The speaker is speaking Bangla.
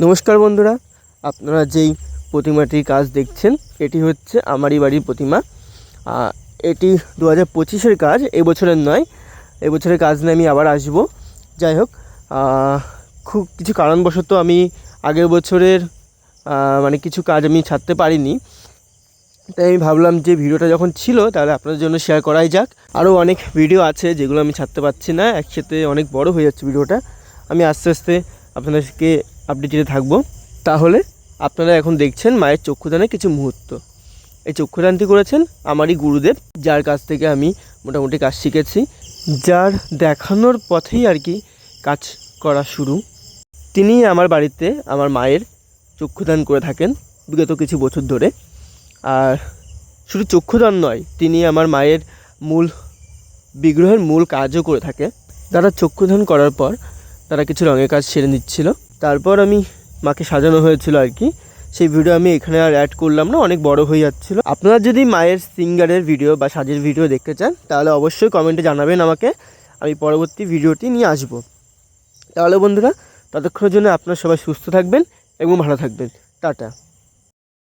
নমস্কার বন্ধুরা, আপনারা যেই প্রতিমাটির কাজ দেখছেন এটি হচ্ছে আমারই বাড়ির প্রতিমা। এটি 2025-এর কাজ, এবছরের নয়। এবছরের কাজ নিয়ে আমি আবার আসব। যাই হোক, খুব কিছু কারণবশত আমি আগের বছরের কিছু কাজ আমি ছাড়তে পারিনি। তাই আমি ভাবলাম যে ভিডিওটা যখন ছিল তাহলে আপনাদের জন্য শেয়ার করাই যাক। আরও অনেক ভিডিও আছে যেগুলো আমি ছাড়তে পারছি না, একসাথে অনেক বড় হয়ে যাচ্ছে ভিডিওটা। আমি আস্তে আস্তে আপনাদেরকে আপডেট দিতে থাকবো। তাহলে আপনারা এখন দেখছেন মায়ের চক্ষুদানের কিছু মুহূর্ত। এই চক্ষুদানটি করেছেন আমারই গুরুদেব, যার কাছ থেকে আমি মোটামুটি কাজ শিখেছি, যার দেখানোর পথেই আর কি কাজ করা শুরু। তিনি আমার বাড়িতে আমার মায়ের চক্ষুদান করে থাকেন বিগত কিছু বছর ধরে। আর শুধু চক্ষুদান নয়, তিনি আমার মায়ের মূল বিগ্রহের মূল কাজও করে থাকে। তারা চক্ষুদান করার পর তারা কিছু রঙের কাজ সেরে নিচ্ছিল, তারপর আমি মাকে সাজানো হয়েছিল আর কি। সেই ভিডিও আমি এখানে আর অ্যাড করলাম না, অনেক বড় হয়ে যাচ্ছিল। আপনারা যদি মায়ের সিঙ্গারের ভিডিও বা সাজের ভিডিও দেখতে চান তাহলে অবশ্যই কমেন্টে জানাবেন আমাকে, আমি পরবর্তী ভিডিওটি নিয়ে আসব। তাহলে বন্ধুরা, ততক্ষণের জন্য আপনারা সবাই সুস্থ থাকবেন এবং ভালো থাকবেন। টাটা।